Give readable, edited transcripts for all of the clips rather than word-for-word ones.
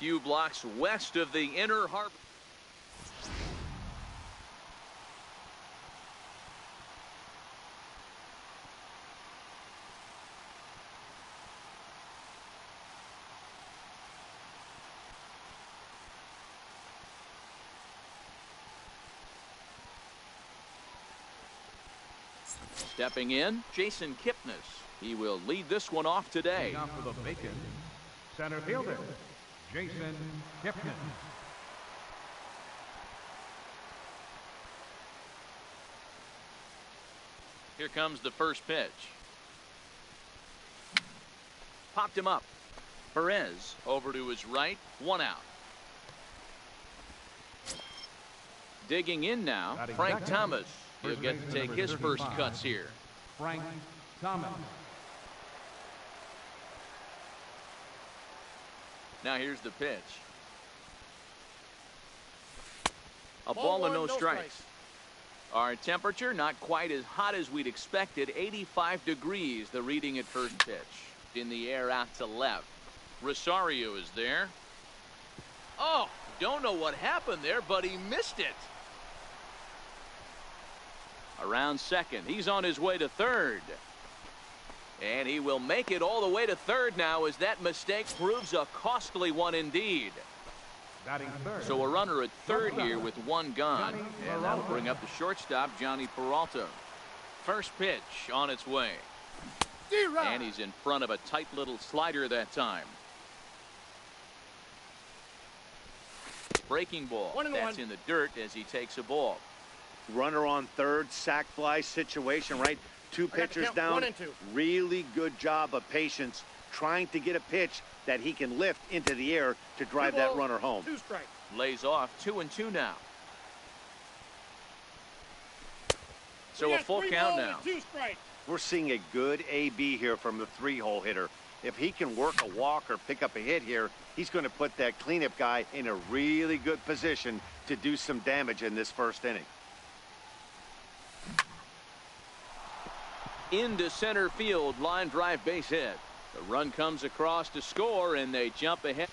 few blocks west of the Inner Harbor. Stepping in, Jason Kipnis. He will lead this one off today. Now for the Bacon, center fielder, Jason Kipnis. Here comes the first pitch. Popped him up. Perez over to his right, 1 out. Digging in now, Frank Thomas. He'll get to take his first cuts here. Frank Thomas. Now here's the pitch. A ball and no strikes. Our temperature not quite as hot as we'd expected. 85 degrees, the reading at first pitch. In the air out to left. Rosario is there. Oh, don't know what happened there, but he missed it. Around second, he's on his way to third. And he will make it all the way to third now, as that mistake proves a costly one indeed. So a runner at third here with 1 gone. And that'll bring up the shortstop, Johnny Peralta. First pitch on its way. And he's in front of a tight little slider that time. Breaking ball. That's in the dirt as he takes a ball. Runner on third, sac fly situation, right? 2 pitchers down. 1 and 2. Really good job of patience, trying to get a pitch that he can lift into the air to drive that runner home. 2 strikes. Lays off 2-2 now. So a full count now. 2 strikes. We're seeing a good AB here from the 3-hole hitter. If he can work a walk or pick up a hit here, he's going to put that cleanup guy in a really good position to do some damage in this first inning. Into center field, line drive, base hit. The run comes across to score, and they jump ahead.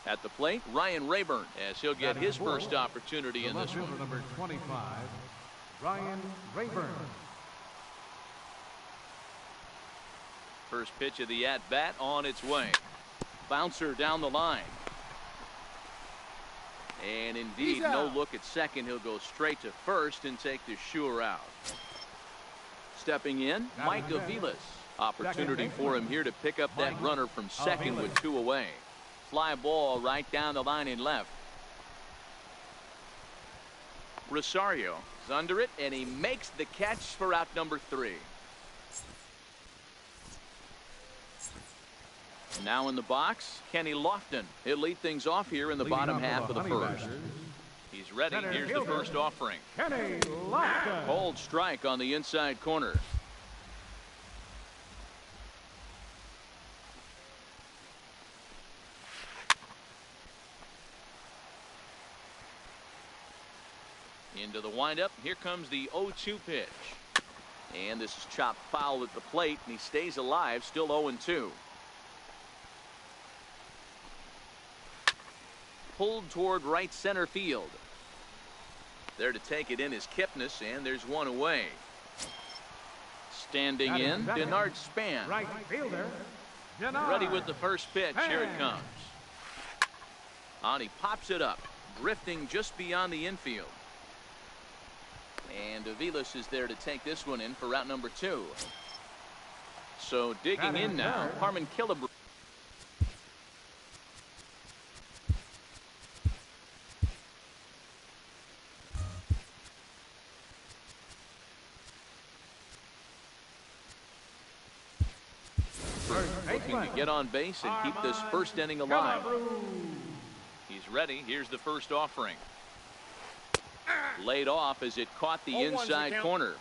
At the plate, Ryan Rayburn, as he'll get his first opportunity in this one. Number 25, Ryan Rayburn. First pitch of the at-bat on its way. Bouncer down the line. And indeed, no look at second. He'll go straight to first and take the sure out. Stepping in, Mike Aviles. Opportunity for him here to pick up that runner from second with 2 away. Fly ball right down the line in left. Rosario is under it, and he makes the catch for out number 3. Now in the box, Kenny Lofton. He'll lead things off here in the bottom half of the first. He's ready. Here's the first offering. Kenny Lofton. Cold strike on the inside corner. Into the windup. Here comes the 0-2 pitch. And this is chopped foul at the plate, and he stays alive, still 0-2. Pulled toward right center field. There to take it in is Kipnis, and there's 1 away. Standing in, Denard Span. Right fielder, Denard. Ready with the first pitch. Here it comes. And he pops it up, drifting just beyond the infield. And Aviles is there to take this one in for route number 2. So digging in now, Harmon Killebrew. Looking to get on base and keep this first inning alive. He's ready. Here's the first offering. Laid off as it caught the inside corner.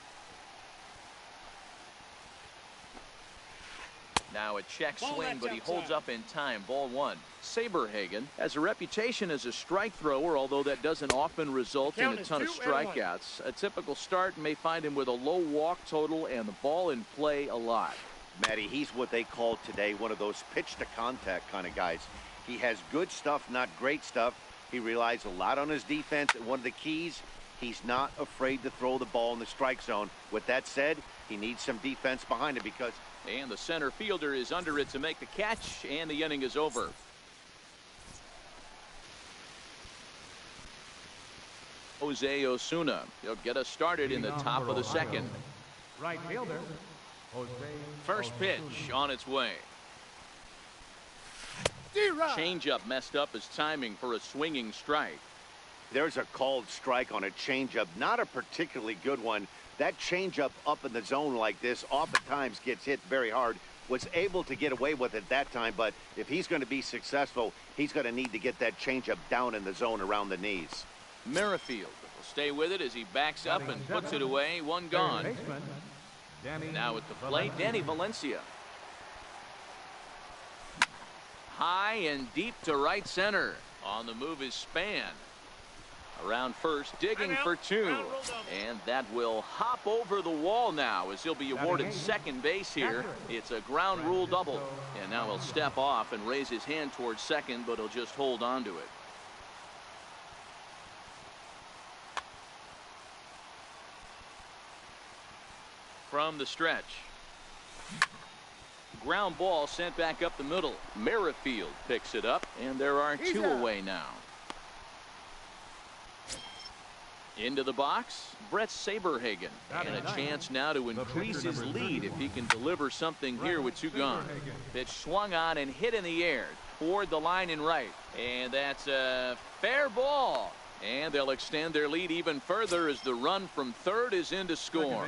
Now a check swing, but he holds up in time. Ball 1. Saberhagen has a reputation as a strike thrower, although that doesn't often result in a ton of strikeouts. A typical start may find him with a low walk total and the ball in play a lot. Matty, he's what they call today one of those pitch to contact kind of guys. He has good stuff, not great stuff. He relies a lot on his defense, and one of the keys, he's not afraid to throw the ball in the strike zone. With that said, he needs some defense behind him because... And the center fielder is under it to make the catch, and the inning is over. Jose Osuna. He'll get us started in the top of the second. Right fielder, Jose First pitch on its way. Changeup messed up his timing for a swinging strike. There's a called strike on a changeup, not a particularly good one. That changeup up in the zone like this oftentimes gets hit very hard. Was able to get away with it that time, but if he's going to be successful, he's going to need to get that changeup down in the zone around the knees. Merrifield will stay with it as he backs up and puts it away. One gone. Now at the plate, Danny Valencia. High and deep to right center. On the move is Span. Around first, digging for two. And that will hop over the wall now as he'll be awarded second base here. It's a ground rule double. And now he'll step off and raise his hand towards second, but he'll just hold on to it. From the stretch. Ground ball sent back up the middle. Merrifield picks it up, and there are two away now. Into the box, Brett Saberhagen. And a chance now to increase his lead if he can deliver something here with two gone. Pitch swung on and hit in the air toward the line and right. And that's a fair ball. And they'll extend their lead even further as the run from third is in to score.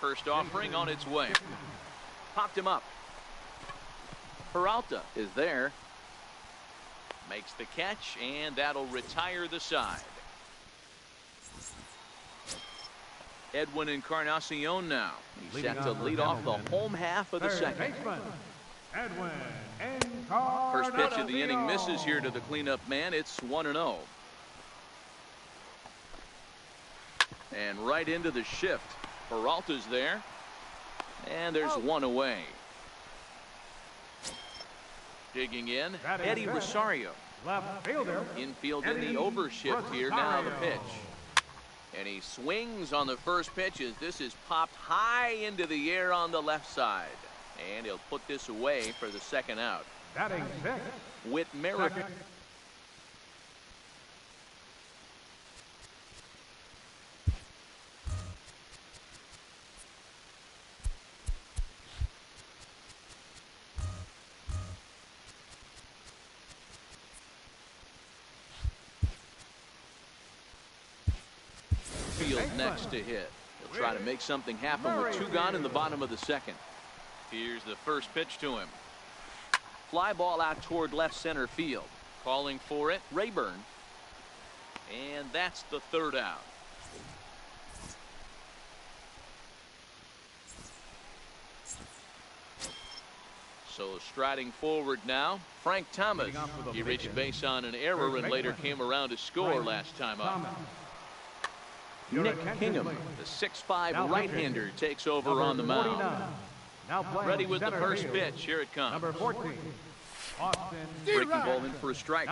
First offering on its way. Popped him up. Peralta is there. Makes the catch, and that'll retire the side. Edwin Encarnacion now. He's set to lead off the home half of the second. First pitch of the inning misses here to the cleanup man. It's 1-0. And right into the shift. Peralta's there. And there's one away. Digging in, Eddie Rosario. Left fielder. Infield in the overshift here. Now the pitch. And he swings on the first pitch as this is popped high into the air on the left side. And he'll put this away for the second out. Batting sixth. With Merrifield. Next to hit. He'll try to make something happen with two gone in the bottom of the second. Here's the first pitch to him. Fly ball out toward left center field. Calling for it, Rayburn. And that's the third out. So striding forward now, Frank Thomas. He reached base on an error and later came around to score last time up. Nick Kingham, the 6'5" right-hander, takes over on the mound. Ready with the first pitch. Here it comes. Breaking ball in for a strike.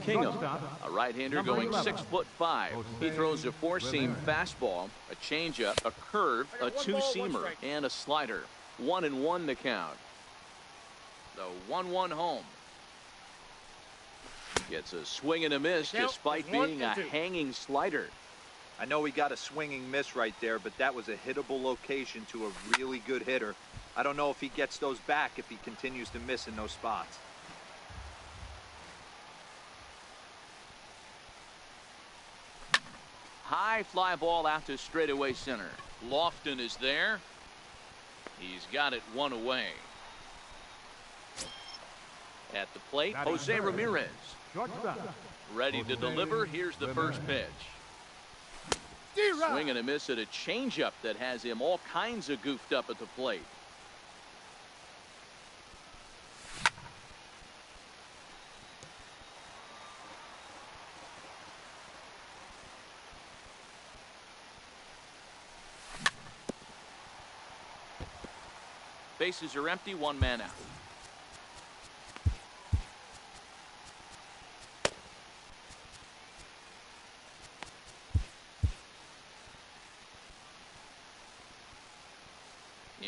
Kingham, a right-hander going 6'5". He throws a four-seam fastball, a changeup, a curve, a two-seamer, and a slider. 1-1 the count. The 1-1 home. Gets a swing and a miss despite being a hanging slider. I know he got a swinging miss right there, but that was a hittable location to a really good hitter. I don't know if he gets those back if he continues to miss in those spots. High fly ball out to straightaway center. Lofton is there. He's got it one away. At the plate, Jose Ramirez. Ready to deliver. Here's the first pitch. Swing and a miss at a changeup that has him all kinds of goofed up at the plate. Bases are empty, one man out.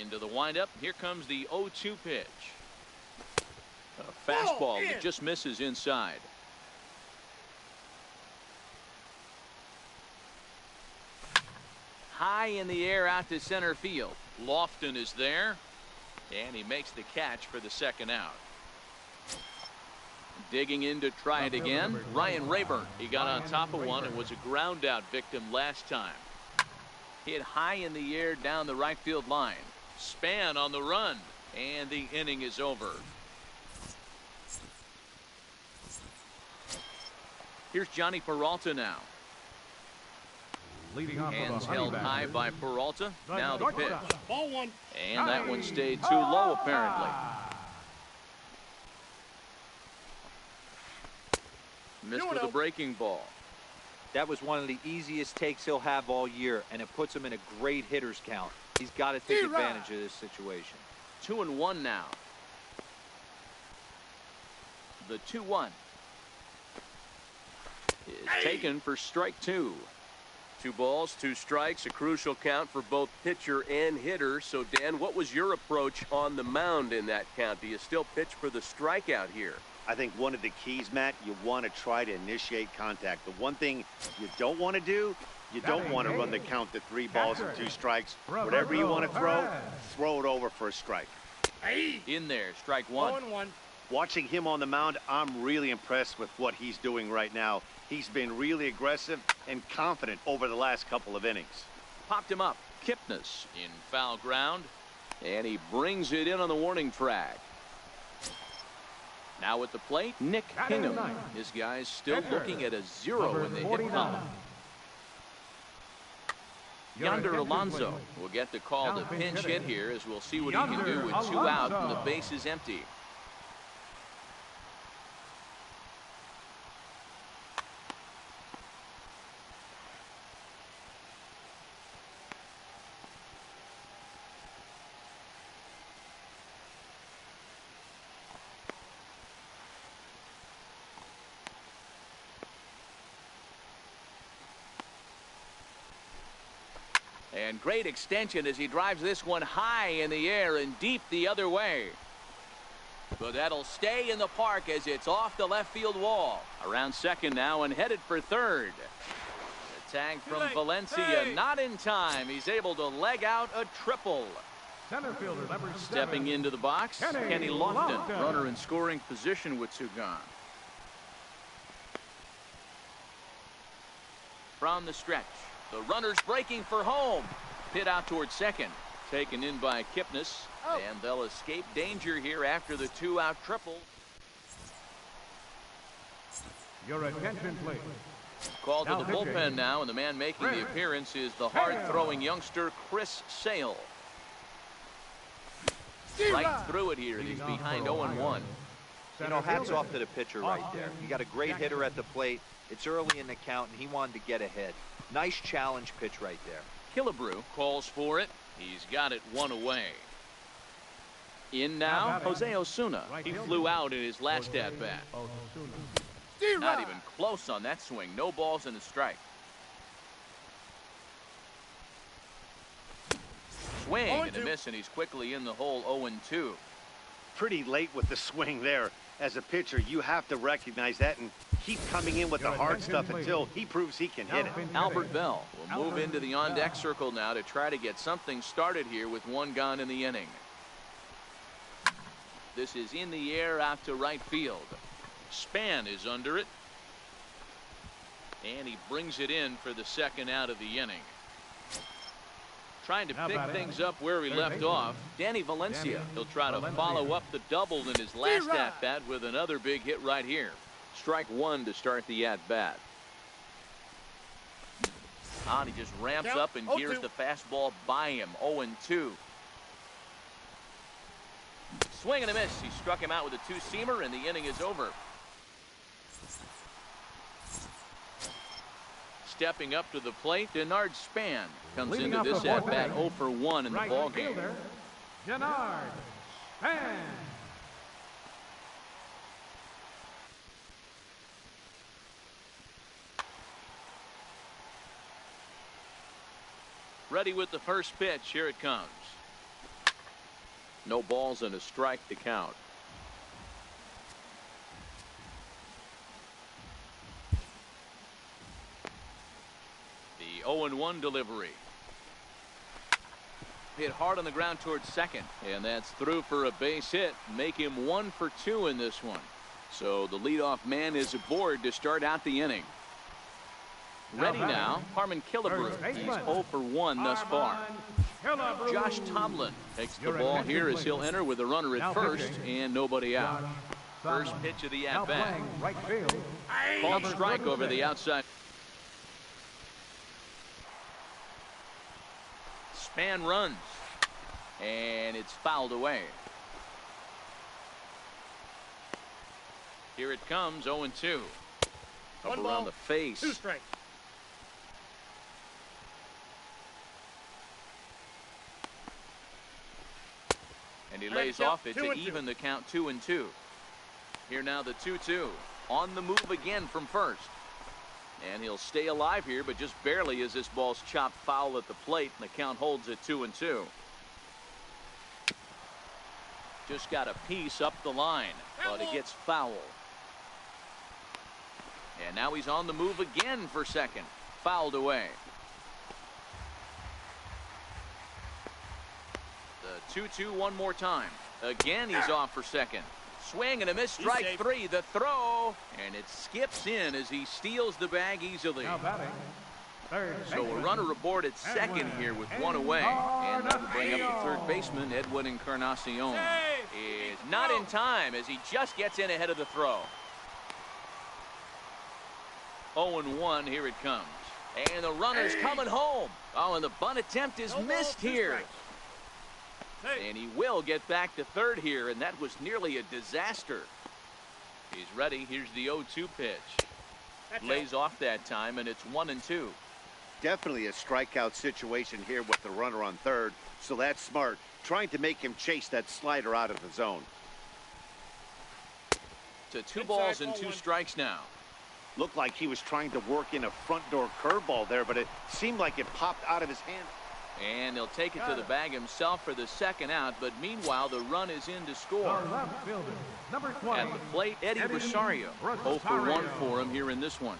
Into the windup. Here comes the 0-2 pitch. A fastball that just misses inside. High in the air out to center field. Lofton is there, and he makes the catch for the second out. Digging in to try it again, Ryan Rayburn. He got on top of one and was a ground out victim last time. Hit high in the air down the right field line. Span on the run, and the inning is over. Here's Johnny Peralta now. Leading off Hands with a held honey high badger. by Peralta. Now the pitch. Ball one. And that one stayed too low, apparently. Missed with a breaking ball. That was one of the easiest takes he'll have all year, and it puts him in a great hitter's count. He's got to take advantage of this situation. 2-1 now. The 2-1 is taken for strike two. 2 balls, 2 strikes, a crucial count for both pitcher and hitter. So, Dan, what was your approach on the mound in that count? Do you still pitch for the strikeout here? I think one of the keys, Matt, you want to try to initiate contact. The one thing you don't want to do, you don't want to run the count to 3 balls and 2 strikes. Whatever you want to throw it over for a strike. In there, strike one. 1-1. Watching him on the mound, I'm really impressed with what he's doing right now. He's been really aggressive and confident over the last couple of innings. Popped him up. Kipnis in foul ground, and he brings it in on the warning track. Now at the plate, Nick Hingham. His guy's still looking at a 0 in the hit column. Yonder Alonso will get the call to pinch hit here, as we'll see what he can do with 2 out and the base is empty. And great extension as he drives this one high in the air and deep the other way. But that'll stay in the park as it's off the left field wall. Around second now and headed for third. The tag from Valencia not in time. He's able to leg out a triple. Center fielder number 7. Stepping into the box, Kenny Lofton. Runner in scoring position with 2 gone. From the stretch. The runner's breaking for home. Hit out towards second. Taken in by Kipnis. And they'll escape danger here after the 2-out triple. Your attention, please. Called to the bullpen now, and the man making the appearance is the hard-throwing youngster Chris Sale. Right through it here, and he's behind 0-1. You know, hats off to the pitcher right there. You got a great hitter at the plate. It's early in the count, and he wanted to get ahead. Nice challenge pitch right there. Killebrew calls for it. He's got it 1 away. In now, Jose Osuna. He flew out in his last at-bat. Not even close on that swing. No balls and a strike. Swing and a miss, and he's quickly in the hole 0-2. Pretty late with the swing there. As a pitcher, you have to recognize that and keep coming in with the hard stuff until he proves he can hit it. Albert Bell will move into the on-deck circle now to try to get something started here with 1 gone in the inning. This is in the air out to right field. Span is under it. And he brings it in for the 2nd out of the inning. Trying to pick things up where he left off. Danny Valencia. He'll try to follow up the double in his last at-bat with another big hit right here. Strike 1 to start the at-bat. And he just ramps up, and here's the fastball by him. 0-2. Swing and a miss. He struck him out with a 2-seamer, and the inning is over. Stepping up to the plate, Denard Span comes into this at-bat 0 for 1 in the ballgame. Denard Span. Ready with the first pitch. Here it comes. No balls and a strike to count. The 0-1 delivery. Hit hard on the ground towards second, and that's through for a base hit. Make him 1 for 2 in this one. So the leadoff man is aboard to start out the inning. Ready now, Harmon Killebrew. He's 0 for 1 thus far. Josh Tomlin takes the ball here as he'll enter with a runner at first and nobody out. First pitch of the at-bat. Called strike over the outside. Span runs, and it's fouled away. Here it comes, 0-2. Up around the face. 2 strikes. And he lays off it to even the count 2-2. Here now the 2-2. On the move again from first. And he'll stay alive here, but just barely as this ball's chopped foul at the plate, and the count holds at 2-2. Just got a piece up the line, but it gets foul. And now he's on the move again for second. Fouled away. The 2-2 one more time. Again, he's off for second. Swing and a miss, strike 3. The throw, and it skips in as he steals the bag easily. Now batting, third So a baseman, runner aboard at second here with 1 away. And that will bring up the third baseman, Edwin Encarnacion. Is not in time as he just gets in ahead of the throw. 0-1, here it comes. And the runner's coming home. Oh, and the bunt attempt is missed here. And he will get back to third here, and that was nearly a disaster. He's ready. Here's the 0-2 pitch. Lays off that time, and it's 1-2. Definitely a strikeout situation here with the runner on third, so that's smart. Trying to make him chase that slider out of the zone. To 2 balls and 2 strikes now. Looked like he was trying to work in a front door curveball there, but it seemed like it popped out of his hand. And he'll take it to the bag himself for the second out, but meanwhile the run is in to score. Our left fielder, number 20. At the plate, Eddie Rosario. 0 for 1 for him here in this one.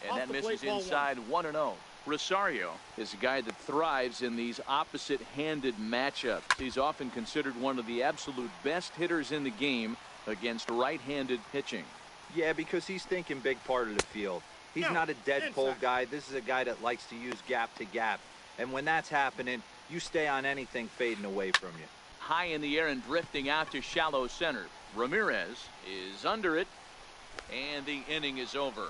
And that misses inside 1-0. Rosario is a guy that thrives in these opposite-handed matchups. He's often considered one of the absolute best hitters in the game against right-handed pitching. Yeah, because he's thinking big part of the field. He's not a dead pull guy. This is a guy that likes to use gap to gap. And when that's happening, you stay on anything fading away from you. High in the air and drifting out to shallow center. Ramirez is under it, and the inning is over.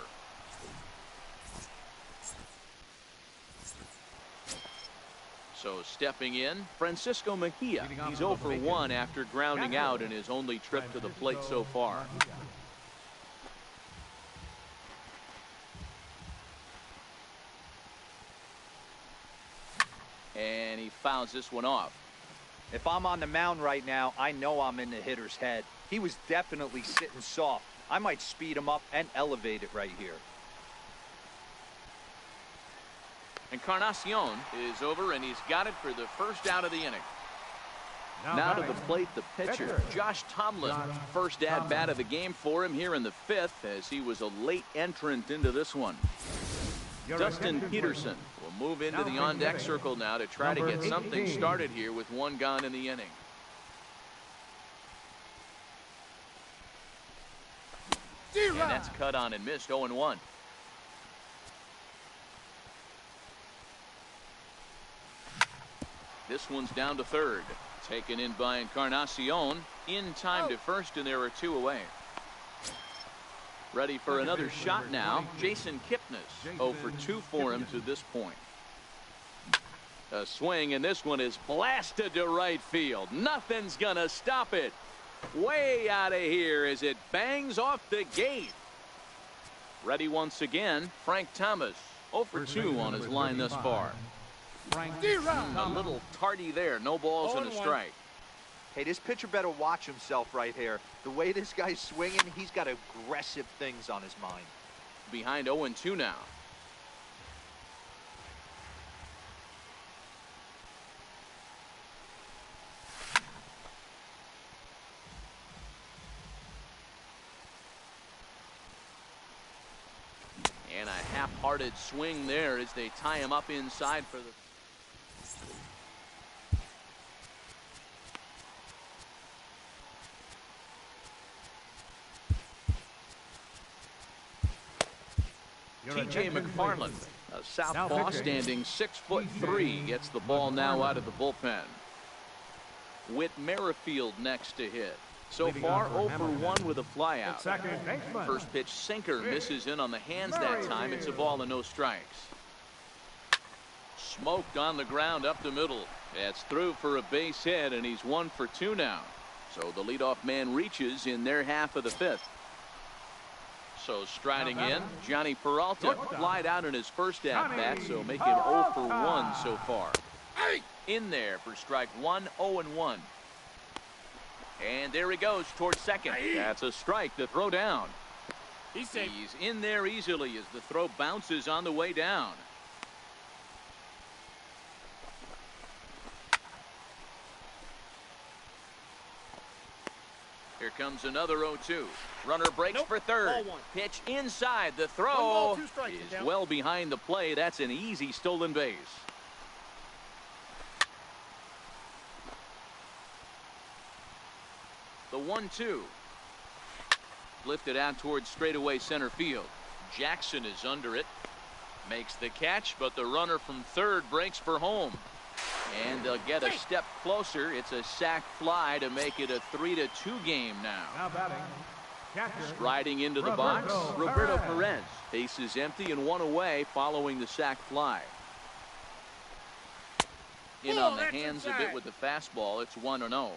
So stepping in, Francisco Mejia. He's 0 for 1 after grounding out in his only trip to the plate so far. And he fouls this one off. If I'm on the mound right now, I know I'm in the hitter's head. He was definitely sitting soft. I might speed him up and elevate it right here. Encarnacion is over, and he's got it for the first out of the inning. Now to the plate, the pitcher, Josh Tomlin. First at-bat of the game for him here in the 5th, as he was a late entrant into this one. Dustin Peterson will move into the on-deck circle now to try to get something started here with 1 gone in the inning. And that's cut on and missed, 0-1. This one's down to third. Taken in by Encarnacion. In time to first, and there are 2 away. Ready for another shot now. Jason Kipnis. 0 for 2 for him to this point. A swing, and this one is blasted to right field. Nothing's gonna stop it. Way out of here as it bangs off the gate. Ready once again, Frank Thomas. 0 for 2 on his line thus far. Frank A little tardy there. No balls and a strike. Hey, this pitcher better watch himself right here. The way this guy's swinging, he's got aggressive things on his mind. Behind 0-2 now. And a half-hearted swing there as they tie him up inside for the... T.J. McFarland, a southpaw standing 6'3", gets the ball now out of the bullpen. Whit Merrifield next to hit. So far, 0 for 1 with a flyout. First pitch sinker misses in on the hands that time. It's a ball and no strikes. Smoked on the ground up the middle. It's through for a base hit, and he's 1 for 2 now. So the leadoff man reaches in their half of the fifth. So striding in, Johnny Peralta flied out in his first at-bat, so make it 0 for 1 so far. In there for strike 1, 0-1. And there he goes towards second. That's a strike. The throw down. He's in there easily as the throw bounces on the way down. Here comes another 0-2. Runner breaks for third. Pitch inside. The throw is well behind the play. That's an easy stolen base. The 1-2. Lifted out towards straightaway center field. Jackson is under it. Makes the catch, but the runner from third breaks for home. And they'll get a step closer. It's a sac fly to make it a 3-2 game now. Striding into the box, Roberto Perez. Base is empty and 1 away following the sac fly. In on the hands a bit with the fastball. It's 1-0.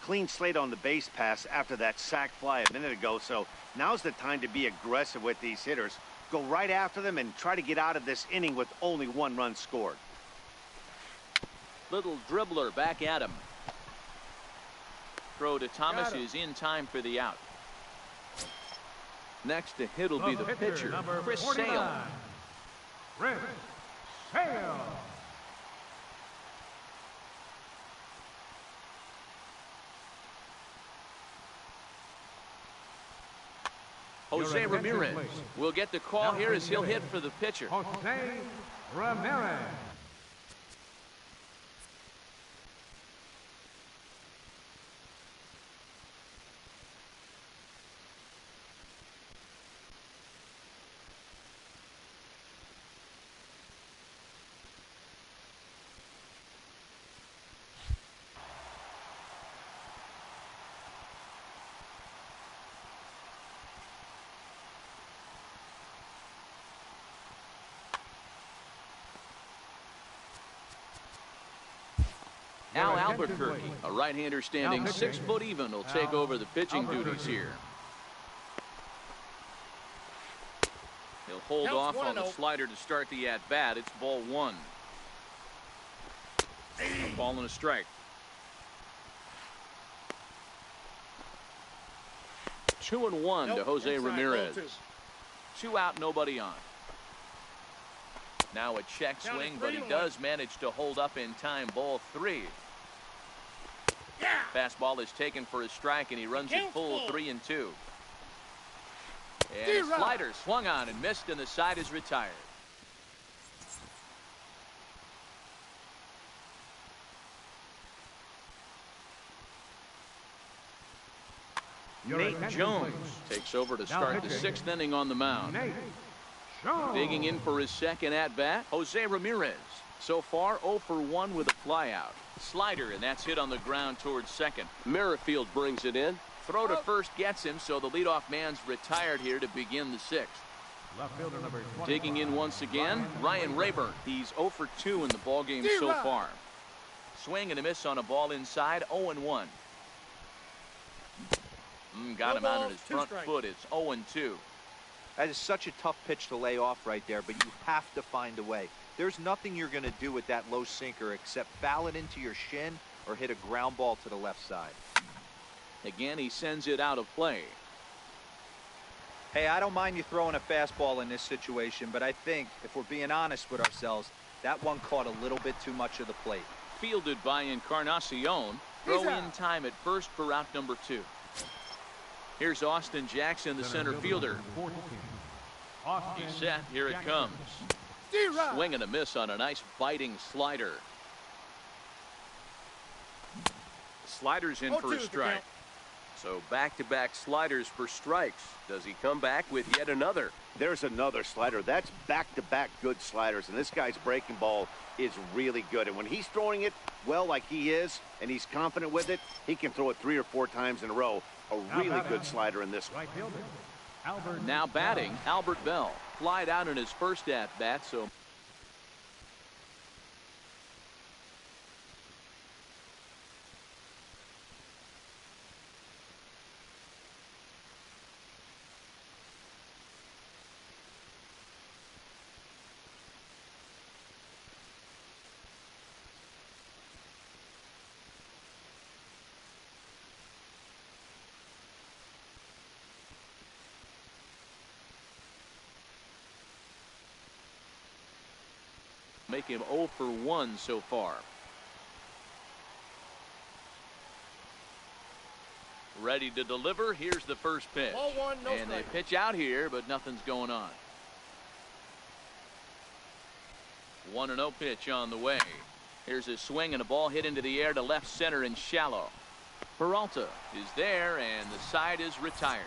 Clean slate on the base pass after that sac fly a minute ago, so now's the time to be aggressive with these hitters. Go right after them and try to get out of this inning with only 1 run scored. Little dribbler back at him. Throw to Thomas is in time for the out. Next to hit will be the pitcher, Chris Sale. Chris Sale. Jose Ramirez will get the call here as he'll hit for the pitcher. Jose Ramirez. Al Albuquerque, a right-hander standing 6 foot even, will take over the pitching duties here. He'll hold off on the slider to start the at-bat. It's ball 1. A ball and a strike. 2-1 to Jose Ramirez. 2 out, nobody on. Now a check swing, but he does manage to hold up in time. Ball 3. Fastball is taken for a strike, and he runs it full 3-2. And a slider swung on and missed, and the side is retired. Nate Jones takes over to start the 6th inning on the mound. Digging in for his second at-bat, Jose Ramirez. So far, 0 for 1 with a flyout. Slider, and that's hit on the ground towards second. Merrifield brings it in. Throw to first gets him, so the leadoff man's retired here to begin the 6th. Digging in once again, Ryan Rayburn. He's 0 for 2 in the ballgame so far. Swing and a miss on a ball inside, 0-1. Got him out on his front foot. It's 0-2. That is such a tough pitch to lay off right there, but you have to find a way. There's nothing you're going to do with that low sinker except foul it into your shin or hit a ground ball to the left side. Again, he sends it out of play. Hey, I don't mind you throwing a fastball in this situation, but I think, if we're being honest with ourselves, that one caught a little bit too much of the plate. Fielded by Encarnacion. Throw in time at first for out number 2. Here's Austin Jackson, the center fielder. He's set. Here it comes. Swing and a miss on a nice biting slider. Slider's in for a strike. So back-to-back sliders for strikes. Does he come back with yet another? There's another slider. That's back-to-back good sliders, and this guy's breaking ball is really good. And when he's throwing it well like he is, and he's confident with it, he can throw it 3 or 4 times in a row. A really good slider in this one. Now batting, Albert Bell. Flied out in his first at-bat, so... make him 0 for 1 so far. Ready to deliver. Here's the first pitch. Ball 1, no and strike. they pitch out here, but nothing's going on. 1-0 pitch on the way. Here's a swing and a ball hit into the air to left center and shallow. Peralta is there, and the side is retired.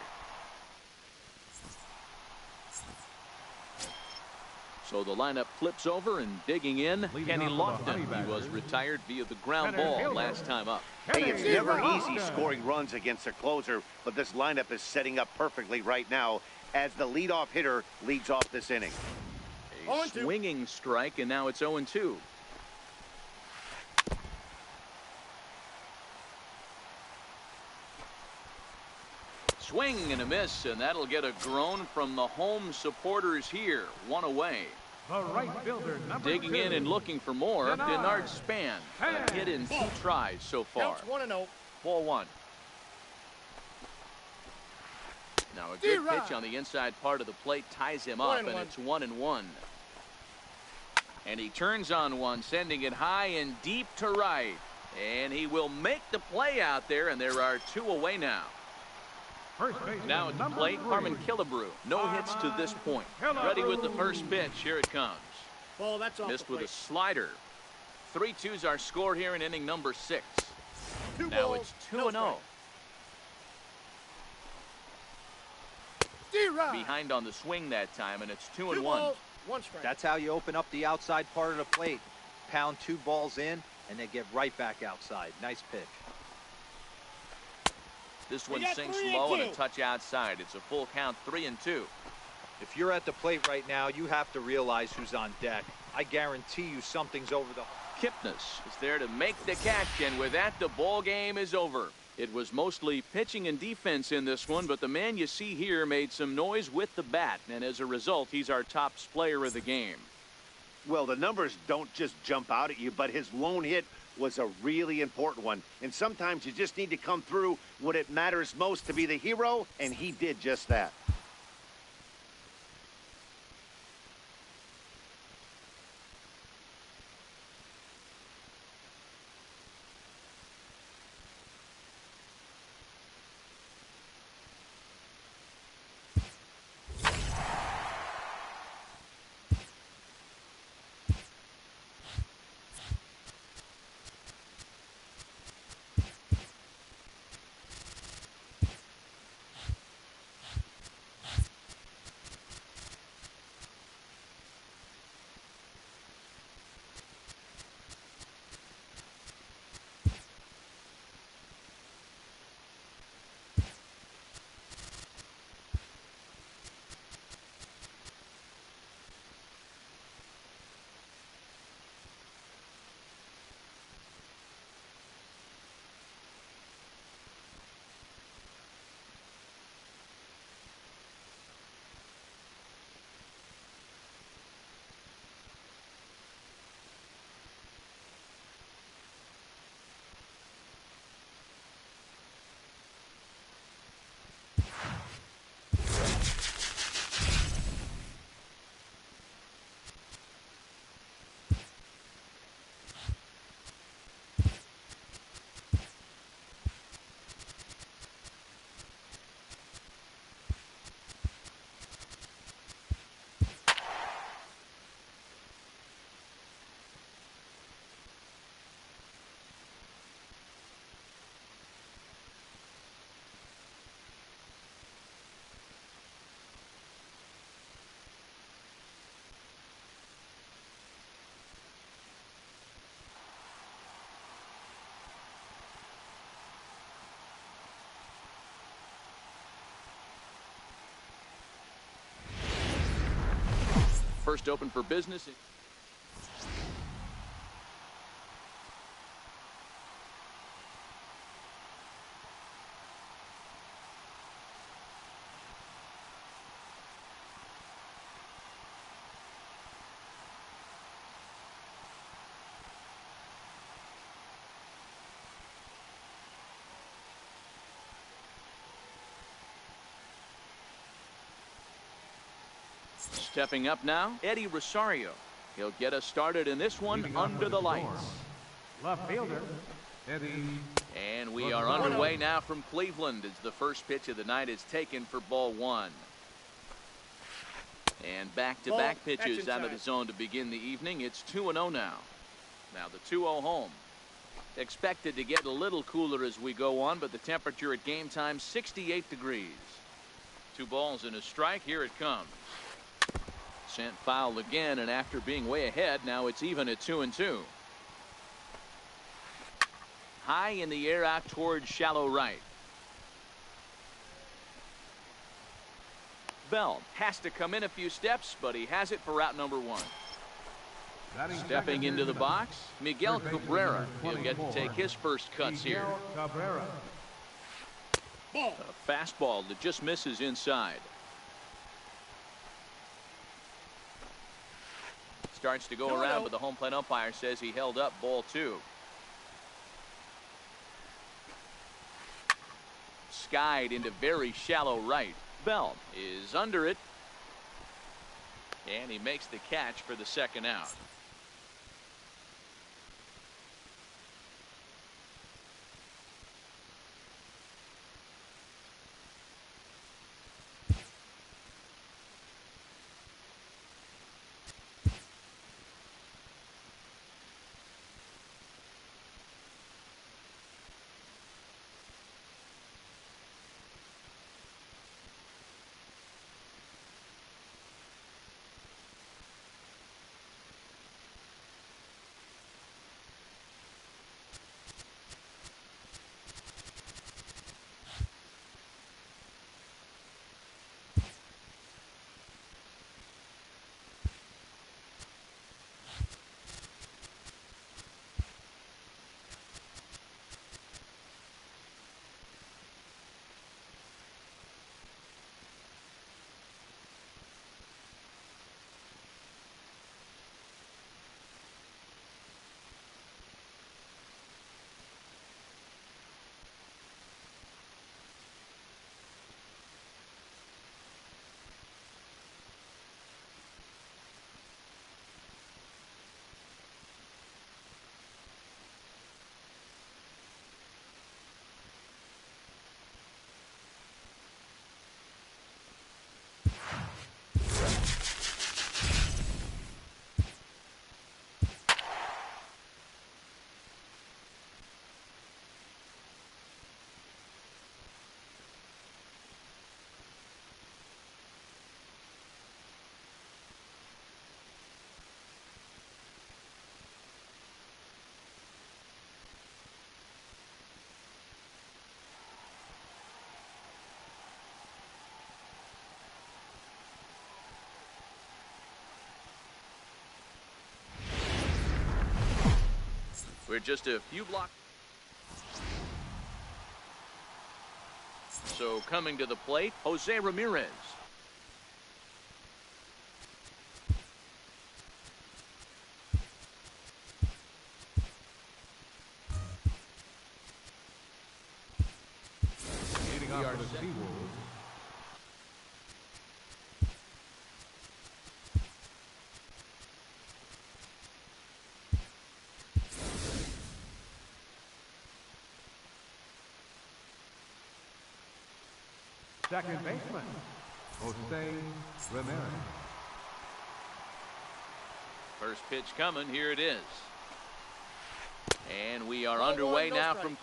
So the lineup flips over, and digging in, Kenny Lofton. He was retired via the ground ball last time up. Hey, it's never easy scoring runs against a closer, but this lineup is setting up perfectly right now as the leadoff hitter leads off this inning. A swinging strike, and now it's 0-2. Swing and a miss, and that'll get a groan from the home supporters here. 1 away. The right fielder, number Digging 2. in and looking for more, Denard Span. A hit in 2 tries so far. Counts 1-0. Ball 1. Now a good pitch on the inside part of the plate ties him up, and it's 1-1. And he turns on one, sending it high and deep to right. And he will make the play out there, and there are 2 away now. Now at the plate, Carmen Killebrew. No hits to this point. Ready with the first pitch. Here it comes. Ball, that's off Missed the with a plate. slider. 3-2's our score here in inning number 6. 2 Now balls, it's no 2-0. strike. Behind on the swing that time, and it's 2-1. 2 balls, 1 strike. That's how you open up the outside part of the plate. Pound 2 balls in, and they get right back outside. Nice pitch. This one got sinks 3-2. low and a touch outside. It's a full count, 3-2. If you're at the plate right now, you have to realize who's on deck. I guarantee you something's over the... Kipnis is there to make the catch, and with that, the ball game is over. It was mostly pitching and defense in this one, but the man you see here made some noise with the bat, and as a result, he's our top player of the game. Well, the numbers don't just jump out at you, but his lone hit was a really important one. And sometimes you just need to come through when it matters most to be the hero, and he did just that. first open for business. Stepping up now, Eddie Rosario. He'll get us started in this one under the lights. Left fielder, Eddie. And we are underway now from Cleveland as the first pitch of the night is taken for ball one. And back-to-back pitches out of the zone to begin the evening. It's 2-0 now. Now the 2-0 home. Expected to get a little cooler as we go on, but the temperature at game time, 68 degrees. 2 balls and a strike. Here it comes. Sent foul again, and after being way ahead, now it's even at 2-2. High in the air out towards shallow right. Bell has to come in a few steps, but he has it for out number 1. Stepping into the box, Miguel Cabrera. He'll get to take his first cuts here. A fastball that just misses inside. Starts to go around, but the home plate umpire says he held up ball 2. Skied into very shallow right. Bell is under it. And he makes the catch for the second out. We're just a few blocks. So coming to the plate, Jose Ramirez. Leading off for the Seawolves, second baseman, Jose Ramirez. First pitch coming. Here it is. And we are underway now from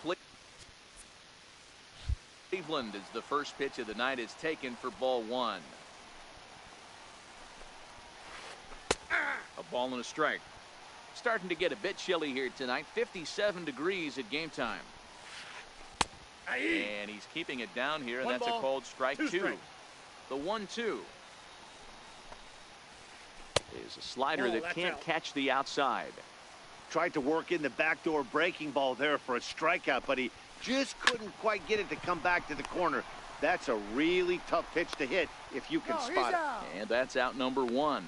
Cleveland as the first pitch of the night is taken for ball 1. A ball and a strike. Starting to get a bit chilly here tonight. 57 degrees at game time. And he's keeping it down here, and that's a called strike 2. The 1-2. is a slider Oh, that that's can't out. catch the outside. Tried to work in the backdoor breaking ball there for a strikeout, but he just couldn't quite get it to come back to the corner. That's a really tough pitch to hit if you can No, he's spot it. out. And that's out number 1.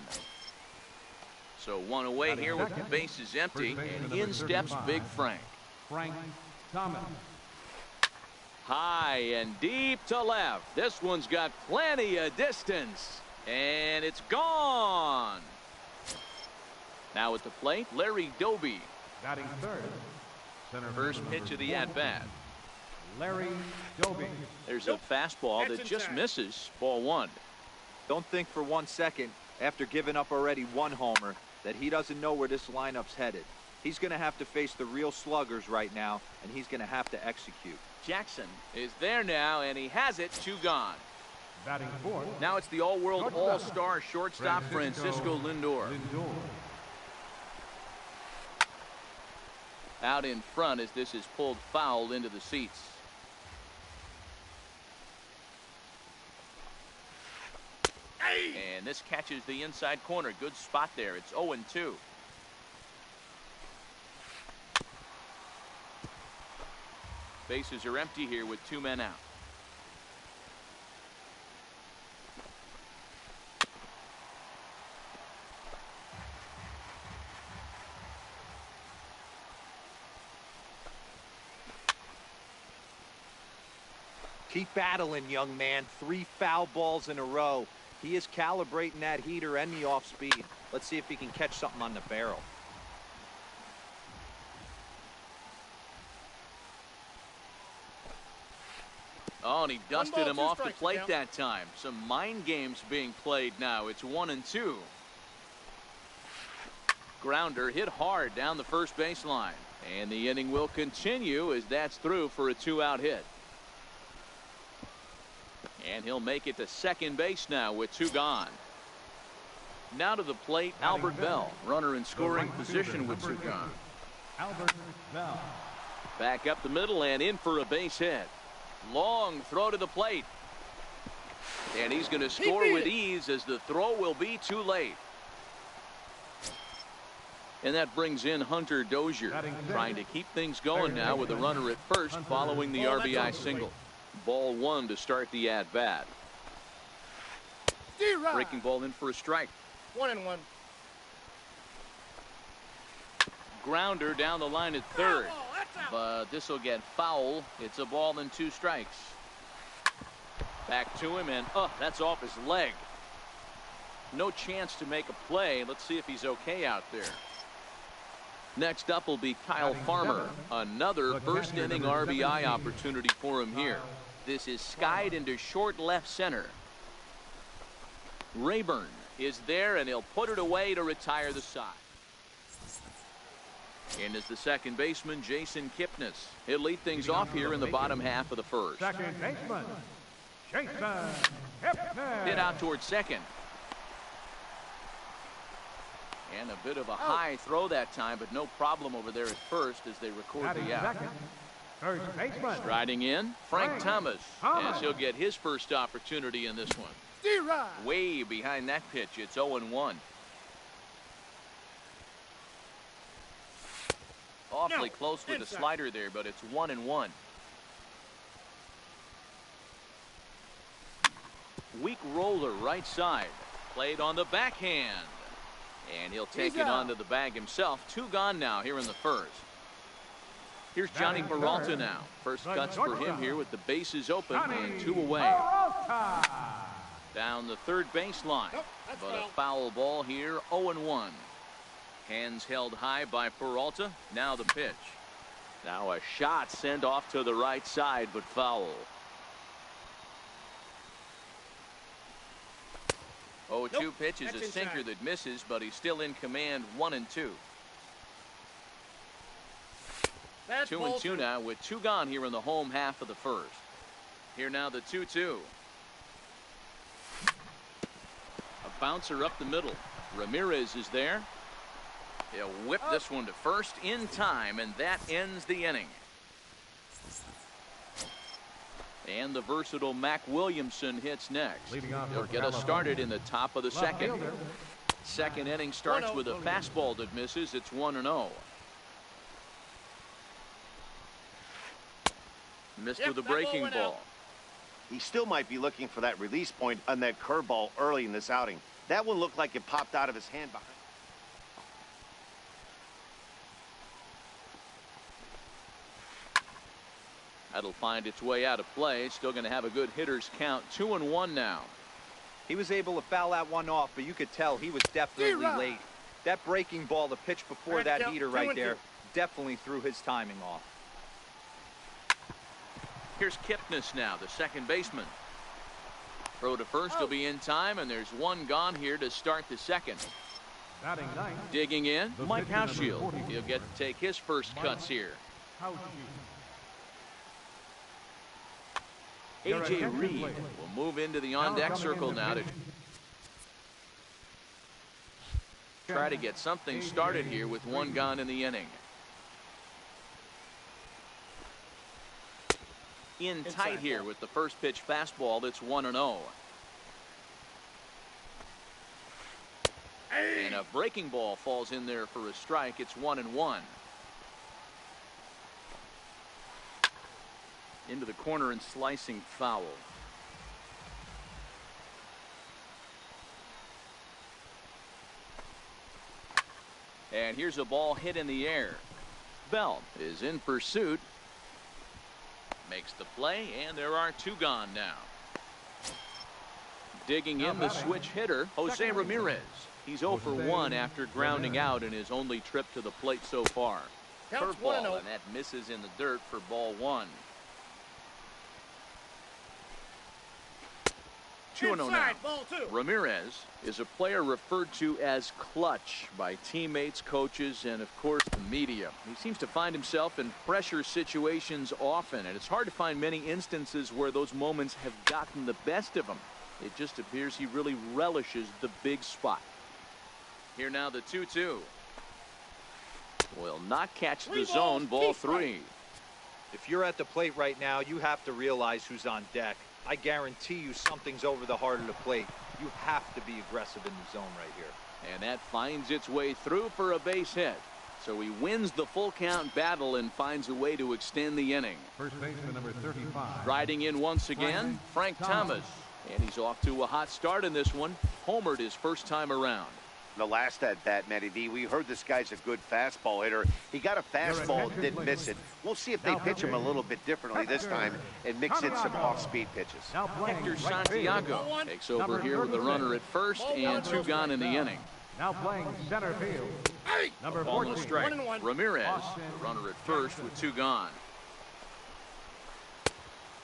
So 1 away Batting here with the second, bases empty, first baseman and number in steps 35. Big Frank. Frank Thomas. High and deep to left. This one's got plenty of distance. And it's gone. Now at the plate, Larry Doby. Batting third. Center First fielder pitch number of the 4, at-bat. Larry Doby. There's a fastball That's that just inside. misses. Ball 1. Don't think for 1 second, after giving up already 1 homer, that he doesn't know where this lineup's headed. He's going to have to face the real sluggers right now, and he's going to have to execute. Jackson is there now, and he has it. 2 gone. Batting fourth. Now it's the all-world all-star shortstop Francisco Lindor. Out in front as this is pulled foul into the seats. And this catches the inside corner. Good spot there. It's 0-2. Bases are empty here with 2 men out. Keep battling, young man. 3 foul balls in a row. He is calibrating that heater and the off speed. Let's see if he can catch something on the barrel. Oh, and he dusted 1 ball, him 2 off the strikes, plate Miguel. that time. Some mind games being played now. It's 1-2. Grounder hit hard down the first baseline. And the inning will continue as that's through for a 2-out hit. And he'll make it to second base now with 2 gone. Now to the plate, Albert Bell, runner in scoring position with 2 gone. Albert Bell. Back up the middle and in for a base hit. Long throw to the plate. And he's going to score beat with it. ease as the throw will be too late. And that brings in Hunter Dozier, Batting second. trying to keep things going now with a runner at first following the Oh, that's RBI off the single. plate. Ball 1 to start the at-bat. D-Rod. Breaking ball in for a strike. 1-1. Grounder down the line at third. Foul ball, that's out. But this will get foul. It's a ball and 2 strikes. Back to him, and that's off his leg. No chance to make a play. Let's see if he's okay out there. Next up will be Kyle Farmer. Another first inning RBI opportunity for him here. This is skied into short left center. Rayburn is there, and he'll put it away to retire the side. In is the second baseman, Jason Kipnis. He'll lead things off here in the bottom half of the first. Second baseman. Jason Kipnis. Hit out towards second. And a bit of a high throw that time, but no problem over there at first as they record Batting the out. second. First baseman. Riding in, Frank Frank Thomas, Thomas. as he'll get his first opportunity in this one. D-Rod. Way behind that pitch, it's 0-1. Awfully No, close with the inside. slider there, but it's 1-1. Weak roller right side. Played on the backhand. And he'll take He's it out. onto the bag himself. 2 gone now here in the first. Here's Johnny Batting Peralta third. now. First The cuts for him shortstop. here with the bases open Johnny and 2 away. Peralta. Down the third baseline. Nope, that's But foul. a foul ball here, 0-1. Hands held high by Peralta. Now the pitch. Now a shot sent off to the right side, but foul. 0-2 Nope, pitch is that's a sinker inside. that misses, but he's still in command. 1-2. That's 2-2 now with 2 gone here in the home half of the first. Here now the 2-2. A bouncer up the middle. Ramirez is there. He'll whip this one to first in time, and that ends the inning. And the versatile Mac Williamson hits next. Leading off He'll for get us California. started in the top of the Left second. fielder, Second inning starts with a fastball that misses. It's 1-0. Missed with a breaking ball. He still might be looking for that release point on that curveball early in this outing. That one looked like it popped out of his hand behind. That'll find its way out of play. Still going to have a good hitter's count. 2-1 now. He was able to foul that one off, but you could tell he was definitely late. That breaking ball, the pitch before that heater right there, definitely threw his timing off. Here's Kipnis now, the second baseman. Throw to first will be in time, and there's one gone here to start the second. Batting ninth, Digging in, the Mike pitcher number Hauschild. 44. He'll get to take his first cuts here. Hauschild. A.J. Reed will move into the on-deck circle now to try to get something started here with one gone in the inning. In tight here with the first pitch fastball. That's 1-0. And a breaking ball falls in there for a strike. It's 1-1. Into the corner and slicing foul. And here's a ball hit in the air. Bell is in pursuit. Makes the play, and there are two gone now. Digging in the switch hitter, Jose Ramirez. He's 0 for 1 after grounding out in his only trip to the plate so far. Curveball, and that misses in the dirt for ball 1. 2-0 now. Ramirez is a player referred to as clutch by teammates, coaches, and of course the media. He seems to find himself in pressure situations often, and it's hard to find many instances where those moments have gotten the best of him. It just appears he really relishes the big spot. Here now the 2-2. Will not catch the zone. Ball 3. If you're at the plate right now, you have to realize who's on deck. I guarantee you something's over the heart of the plate. You have to be aggressive in the zone right here. And that finds its way through for a base hit. So he wins the full count battle and finds a way to extend the inning. First baseman number 35. Riding in once again, Frank Thomas. And he's off to a hot start in this one. Homered his first time around. The last at bat, Matty D, we heard this guy's a good fastball hitter. He got a fastball, didn't miss it. We'll see if they pitch him a little bit differently this time and mix in some off-speed pitches. Hector Santiago takes over here with a runner at first and two gone in the inning. Now playing center field, number Ball 14. and a strike. Ramirez, the runner at first with two gone.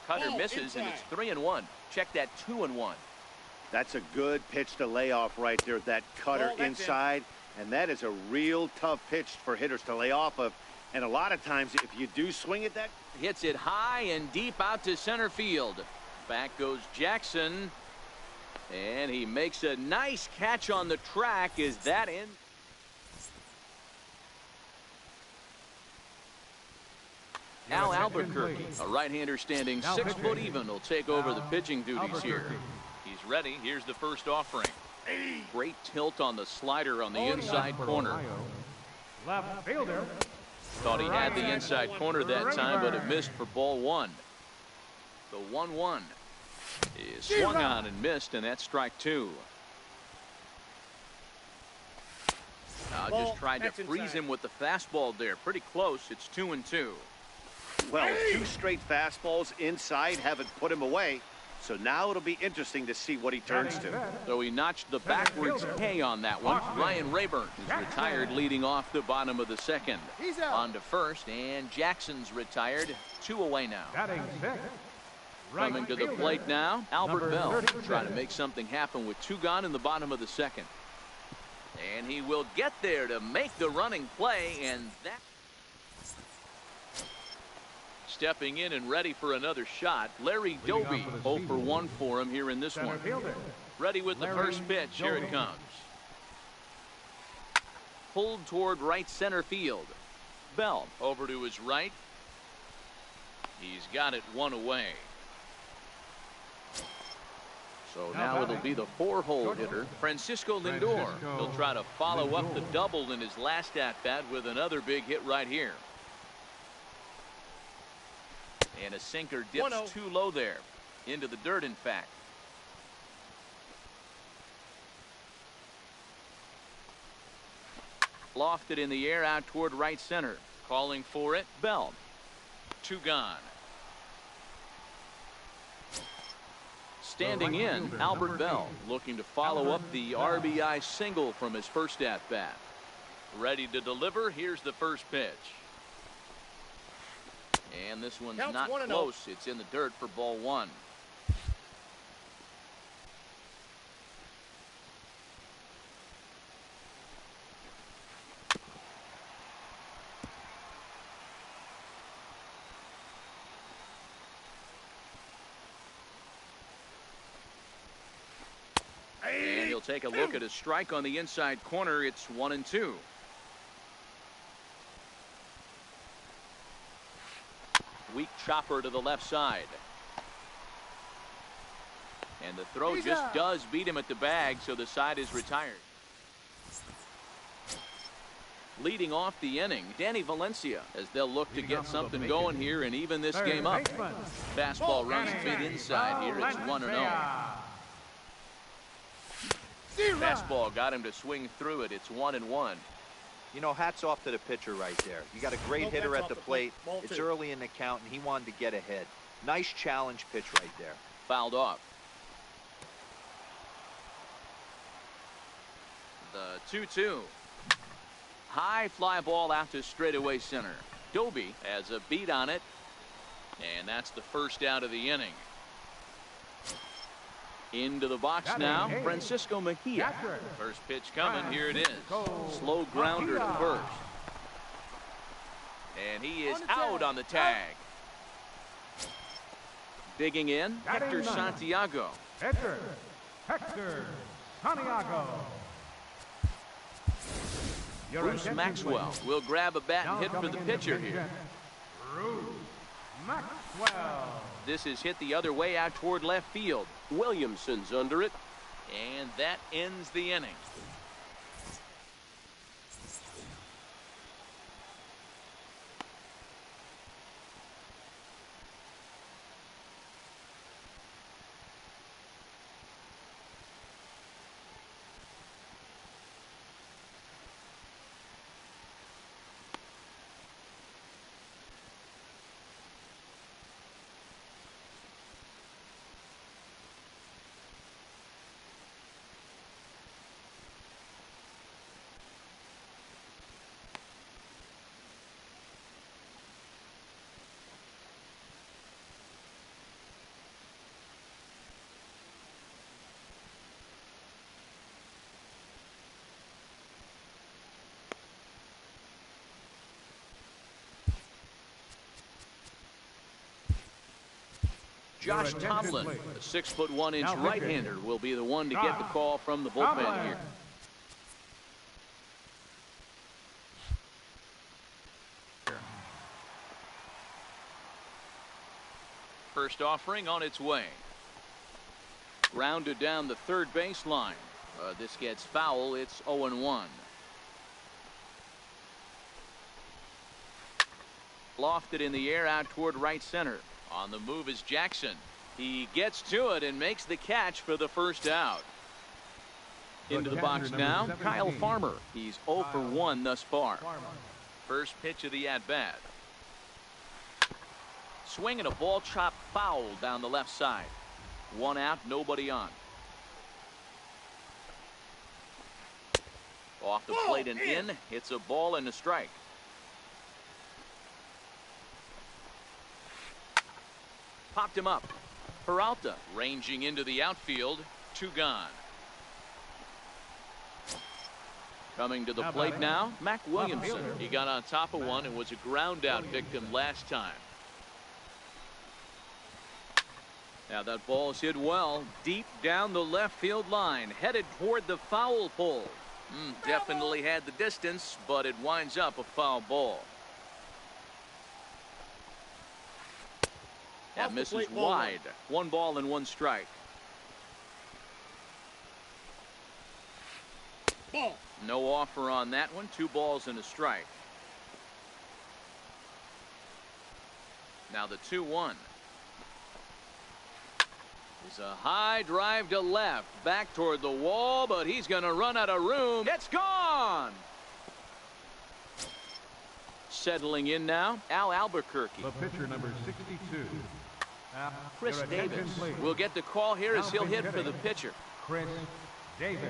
Cutter misses, and it's 3-1. Check that 2-1. That's a good pitch to lay off right there, that cutter inside. And that is a real tough pitch for hitters to lay off of. And a lot of times, if you do swing at that. Hits it high and deep out to center field. Back goes Jackson. And he makes a nice catch on the track. Is that in? Al Albuquerque, a right-hander standing 6 foot even, will take over the pitching duties here. He's ready. Here's the first offering. Great tilt on the slider on the inside corner. Left fielder. Thought he had the inside corner that time, but it missed for ball 1. The 1-1 is swung on and missed, and that's strike 2. Now just tried to freeze him with the fastball there. Pretty close. It's 2-2. Well, 2 straight fastballs inside haven't put him away. So now it'll be interesting to see what he turns to. So he notched the backwards K on that one. Ryan Rayburn is retired leading off the bottom of the second. On to first, and Jackson's retired. 2 away now. Batting 6. Coming to the plate now, Albert Bell trying to make something happen with 2 gone in the bottom of the second. And he will get there to make the running play, and that. Stepping in and ready for another shot, Larry Doby. 0 for 1 for him here in this one. Ready with the first pitch. Here it comes. Pulled toward right center field. Bell over to his right. He's got it 1 away. So now it'll be the 4-hole hitter, Francisco Lindor. He'll try to follow up the double in his last at-bat with another big hit right here. And a sinker dips too low there. Into the dirt, in fact. Lofted in the air out toward right center. Calling for it, Bell. 2 gone. Standing in, Albert Bell, looking to follow up the RBI single from his first at-bat. Ready to deliver. Here's the first pitch. And this one's not close. It's in the dirt for ball 1. And he'll take a look at a strike on the inside corner. It's 1-2. Weak chopper to the left side. And the throw just does beat him at the bag, so the side is retired. Leading off the inning, Danny Valencia, as they'll look to get something going here and even this game up. Fastball runs mid inside here. It's 1-0. Fastball got him to swing through it. It's 1-1. You know, hats off to the pitcher right there. You got a great hitter at the plate. It's early in the count, and he wanted to get ahead. Nice challenge pitch right there. Fouled off. The 2-2. High fly ball out to straightaway center. Doby has a beat on it, and that's the first out of the inning. Into the box now, Francisco Mejia. First pitch coming. Here it is. Slow grounder to first. And he is out on the tag. Digging in, Hector Santiago. Hector Santiago. Bruce Maxwell will grab a bat and hit for the pitcher here. Bruce Maxwell. This is hit the other way out toward left field. Williamson's under it, and that ends the inning. Josh Tomlin, a 6'1" right-hander, will be the one to get the call from the bullpen here. First offering on its way. Grounded down the third baseline. This gets foul. It's 0-1. Lofted in the air out toward right center. On the move is Jackson. He gets to it and makes the catch for the first out. Into the box now, Kyle Farmer. He's 0 for 1 thus far. First pitch of the at-bat. Swing and a ball chopped foul down the left side. 1 out, nobody on. Off the plate and in. It's a ball and a strike. Popped him up. Peralta ranging into the outfield. 2 gone. Coming to the plate now, Mac Williamson. He got on top of one and was a ground out victim last time. Now that ball's hit well deep down the left field line, headed toward the foul pole. Definitely had the distance, but it winds up a foul ball. That misses wide. 1 ball and 1 strike. Ball. No offer on that one. 2 balls and a strike. Now the 2-1. It's a high drive to left. Back toward the wall, but he's going to run out of room. It's gone. Settling in now, Al Albuquerque. The pitcher, number 62. Chris Your attention, Davis please. will get the call here as he'll hit for the pitcher. Chris Davis.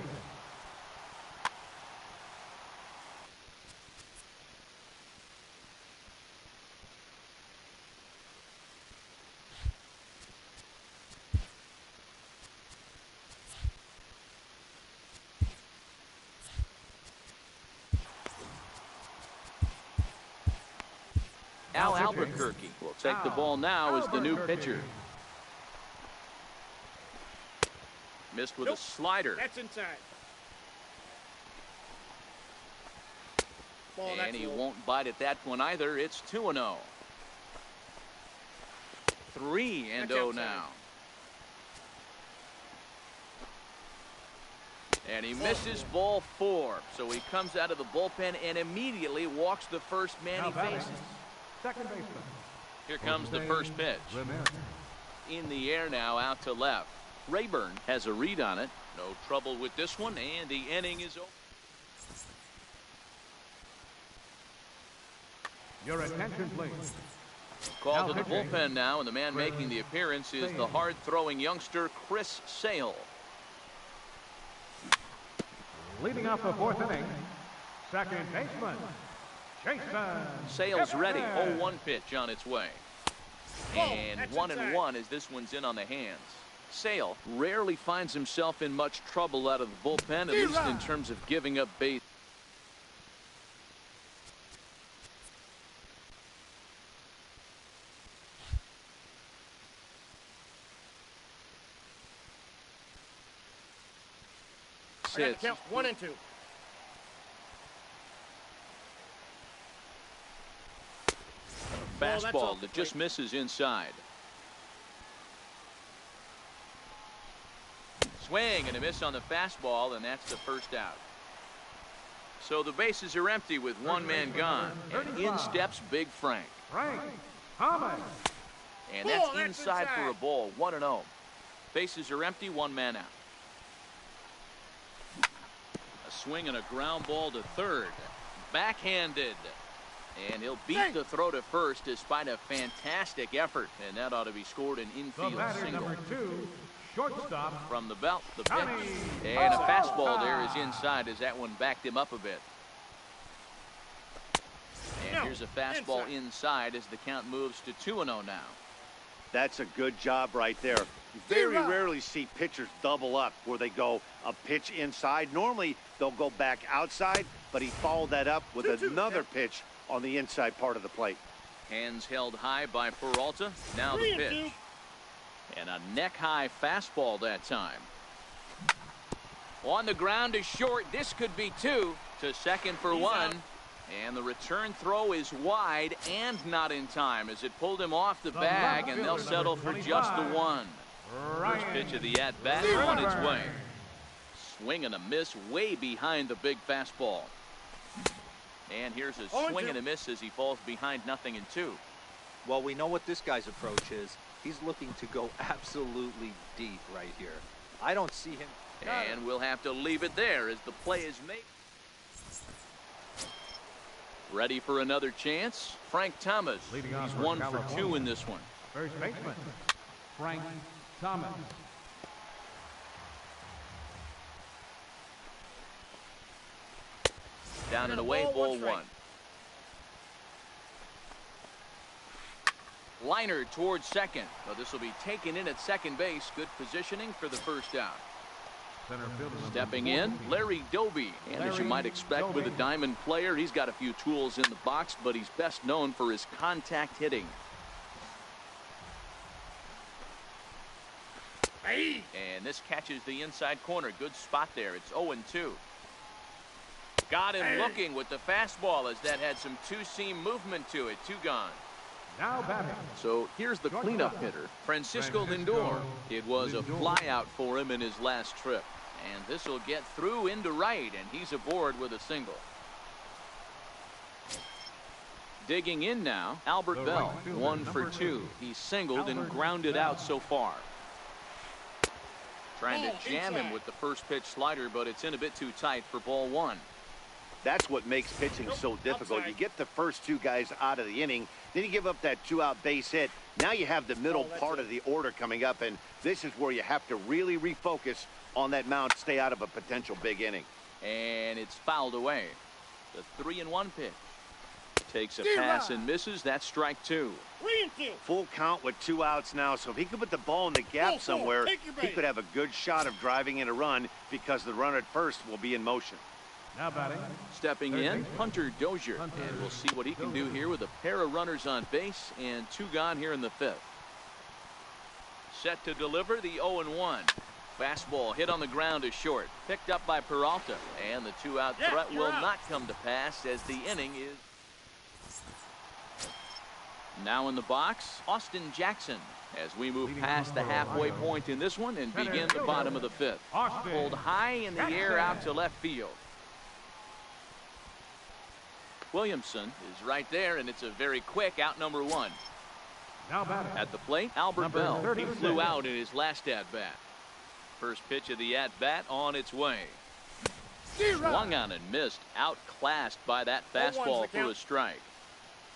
Al Albuquerque will take the ball now as the new pitcher. Missed with a slider. That's inside. Ball, And that's he low. won't bite at that one either. It's 2-0. 3-0 That's outside. now. And he misses ball 4. So he comes out of the bullpen and immediately walks the first man Now he batting, faces. second baseman. Here comes the first pitch. Ramirez. In the air now, out to left. Rayburn has a read on it. No trouble with this one, and the inning is over. Your attention, please. Called to the pitching. bullpen now, and the man making the appearance is the hard-throwing youngster Chris Sale. Leading off the fourth inning, second baseman, Jason. Sale's ready. Kipnis. 0-1 pitch on its way. Ball, And that's 1-1 as this one's in on the hands. Sale rarely finds himself in much trouble out of the bullpen, at least in terms of giving up base. I got to count 1 and 2. Ball, that's Fastball off the that just plate. misses inside. Swing and a miss on the fastball, and that's the first out. So the bases are empty with one man gone, and in steps Big Frank. Frank Thomas. And Ball, that's that's inside for a inside. ball, 1-0. Bases are empty, one man out. A swing and a ground ball to third. Backhanded. And he'll beat the throw to first despite a fantastic effort. And that ought to be scored an The infield batter, single. number 2, shortstop. From the belt, the pitch. Johnny And a fastball Osa. there is inside as that one backed him up a bit. And No, here's a fastball inside as the count moves to 2-0 now. That's a good job right there. You very rarely see pitchers double up where they go a pitch inside. Normally, they'll go back outside, but he followed that up with 2-2. another pitch on the inside part of the plate. Hands held high by Peralta. Now the 3 and pitch. 2. And a neck-high fastball that time. On the ground is short. This could be 2. To second for He's 1. out. And the return throw is wide and not in time as it pulled him off the The bag, left and they'll fielder, settle number for just the 25, 1. First Ryan pitch of the at-bat on its way. Swing and a miss way behind the big fastball. And here's a swing and a miss as he falls behind 0-2. Well, we know what this guy's approach is. He's looking to go absolutely deep right here. I don't see him. And we'll have to leave it there as the play is made. Ready for another chance? Frank Thomas. Leading off He's for 1 for 2 California. in this one. First baseman, Frank Thomas. Down and away, Ball, ball one strike. 1. Liner towards second. Well, this will be taken in at second base. Good positioning for the first out. Center fielder, number Stepping 40, in, Larry Doby. And as you Larry might expect with a Doby. diamond player, he's got a few tools in the box, but he's best known for his contact hitting. Hey. And this catches the inside corner. Good spot there. It's 0-2. Got him looking with the fastball as that had some two-seam movement to it. 2 gone. Now batting, So here's the cleanup hitter, Francisco Lindor. It was a flyout for him in his last trip. And this will get through into right, and he's aboard with a single. Digging in now, Albert Bell, 1 for 2. He's singled and grounded out so far. Trying to jam him with the first pitch slider, but it's in a bit too tight for ball 1. That's what makes pitching so difficult. You get the first 2 guys out of the inning, then you give up that 2-out base hit. Now you have the middle part of the order coming up, and this is where you have to really refocus on that mound, stay out of a potential big inning. And it's fouled away. The 3-1 pitch. Takes a pass and misses. That's strike 2. 3-2. Full count with 2 outs now, so if he could put the ball in the gap somewhere, he could have a good shot of driving in a run because the runner at first will be in motion. Now batting. Stepping in, Hunter Dozier. And we'll see what he can do here with a pair of runners on base and 2 gone here in the 5th. Set to deliver the 0-1. Fastball hit on the ground is short. Picked up by Peralta. And the 2-out threat will not come to pass as the inning is. Now in the box, Austin Jackson, as we move past the halfway point in this one and begin the bottom of the 5th. Pulled high in the air out to left field. Williamson is right there, and it's a very quick out number 1. At the plate, Albert Bell. He flew out in his last at-bat. First pitch of the at-bat on its way. Swung on and missed, outclassed by that fastball for a strike.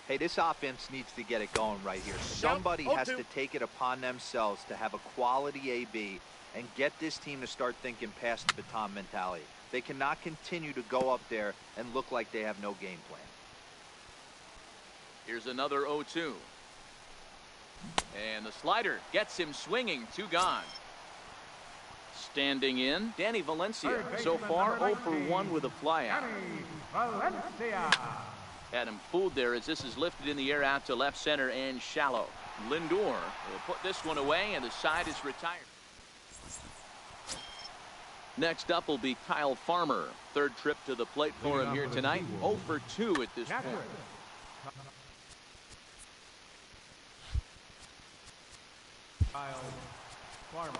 Hey, this offense needs to get it going right here. Somebody has to take it upon themselves to have a quality AB and get this team to start thinking past the baton mentality. They cannot continue to go up there and look like they have no game plan. Here's another 0-2. And the slider gets him swinging. 2 gone. Standing in, Danny Valencia. So far, 0 for 1 with a flyout. Had him fooled there as this is lifted in the air out to left center and shallow. Lindor will put this one away, and the side is retired. Next up will be Kyle Farmer. 3rd trip to the plate for him here tonight. 0 for 2 at this point. Kyle Farmer.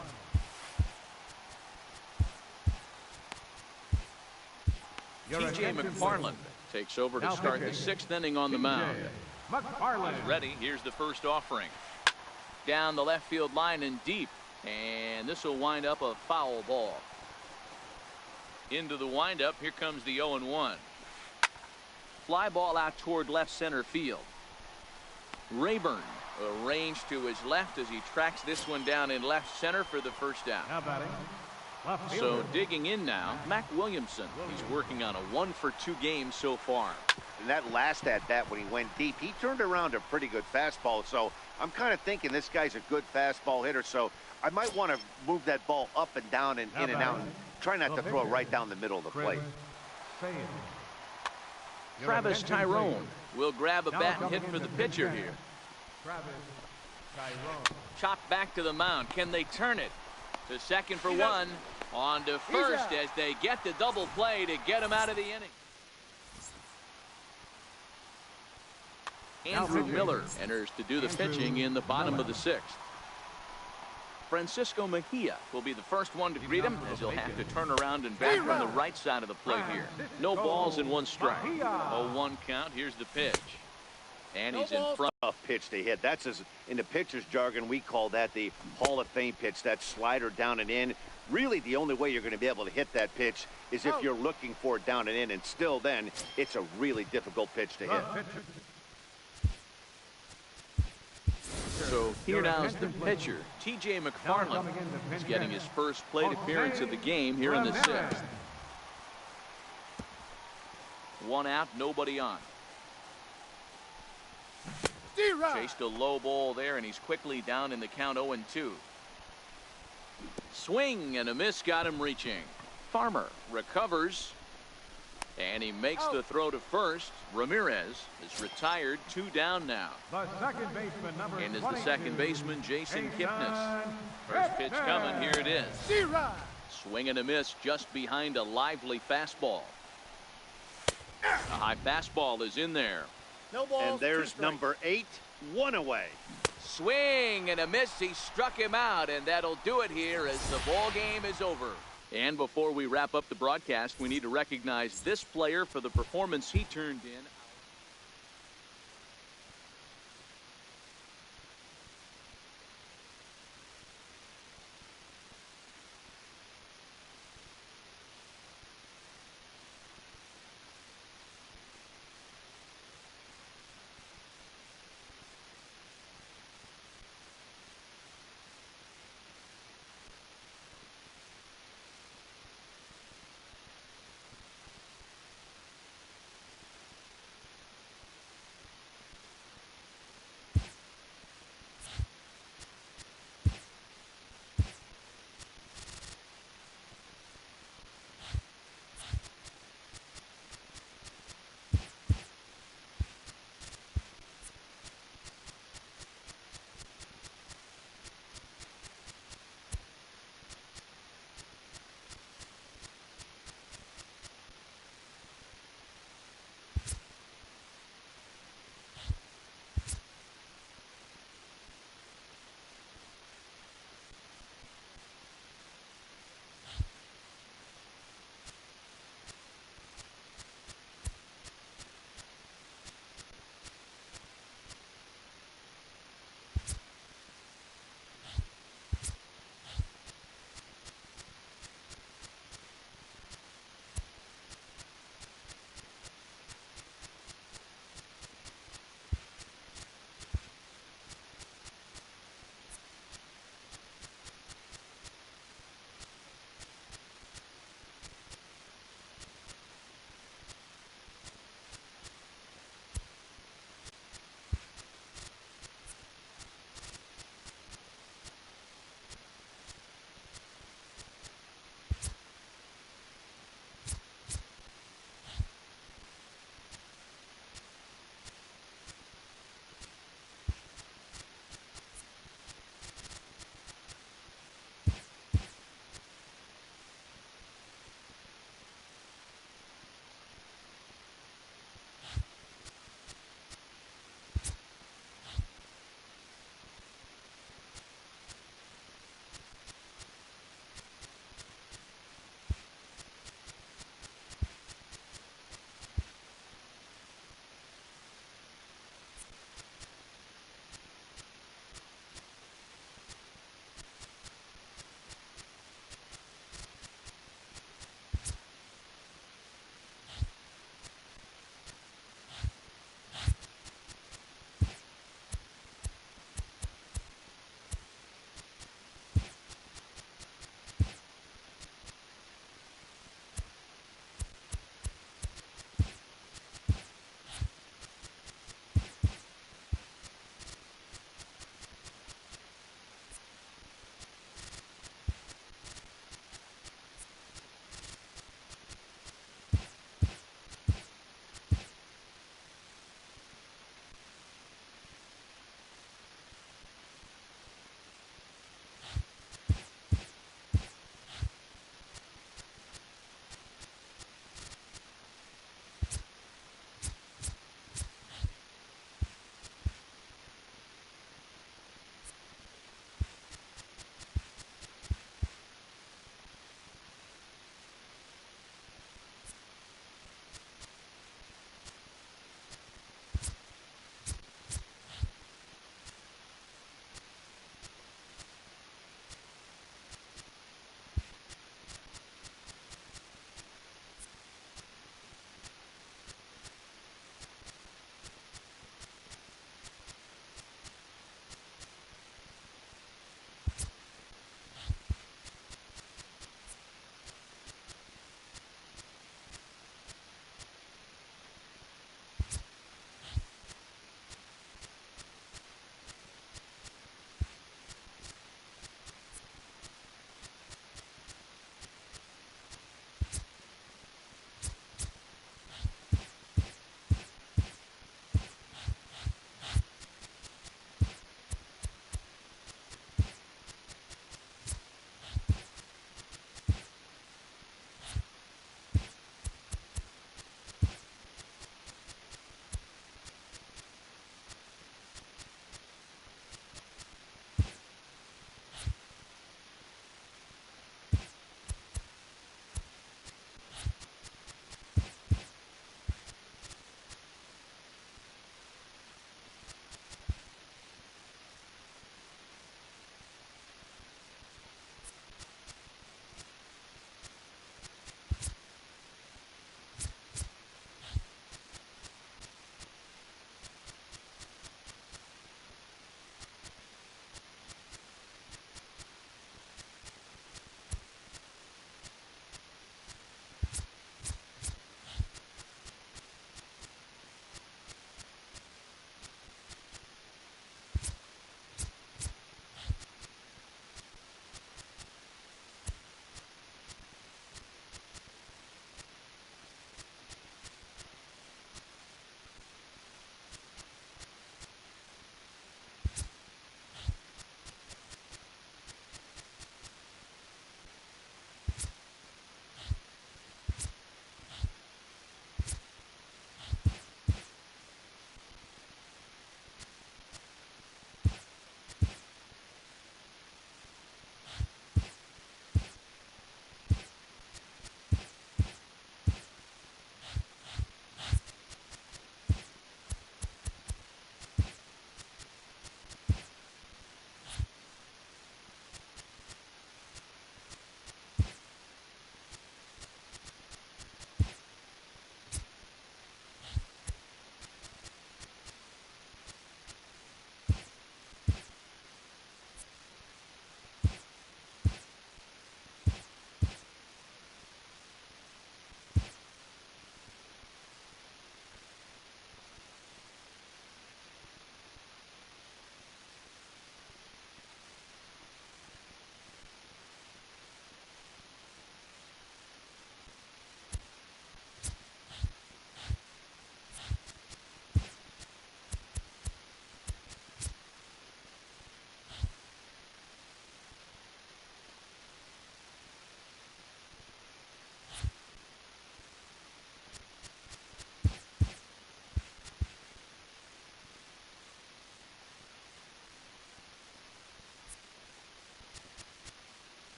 TJ McFarland takes over to start the 6th inning on the mound. McFarland. Ready. Here's the first offering. Down the left field line and deep. And this will wind up a foul ball. Into the windup. Here comes the 0-1. Fly ball out toward left center field. Rayburn arranged to his left as he tracks this one down in left center for the first down. Now batting. So digging in now, Mac Williamson. He's working on a 1 for 2 game so far. And that last at-bat when he went deep, he turned around a pretty good fastball. So I'm kind of thinking this guy's a good fastball hitter. So I might want to move that ball up and down and in and out. And try not to throw it right down the middle of the plate. Travis Tyrone will grab a bat and hit for the pitcher here. Chopped back to the mound. Can they turn it? To second for 1. On to first as they get the double play to get him out of the inning. Andrew Miller enters to do the pitching in the bottom of the 6th. Francisco Mejia will be the first one to greet him as he'll have to turn around and back from the right side of the plate here. No balls and 1 strike. 0-1 count. Here's the pitch. And he's in front. Tough pitch to hit. That's in the pitcher's jargon, we call that the Hall of Fame pitch. That slider down and in. Really, the only way you're going to be able to hit that pitch is if you're looking for it down and in. And still then, it's a really difficult pitch to hit. So here now is the pitcher, TJ McFarland. He's getting his first plate appearance of the game here in the 6th. 1 out, nobody on. Chased a low ball there, and he's quickly down in the count 0-2. Swing and a miss got him reaching. Farmer recovers, and he makes the throw to first. Ramirez is retired. 2 down now. The second baseman, number and is the second baseman, Jason Kipnis. First pitch coming. Here it is. Swing and a miss just behind a lively fastball. A high fastball is in there. No balls, and there's number 8, 1 away. Swing and a miss. He struck him out, and that'll do it here as the ball game is over. And before we wrap up the broadcast, we need to recognize this player for the performance he turned in.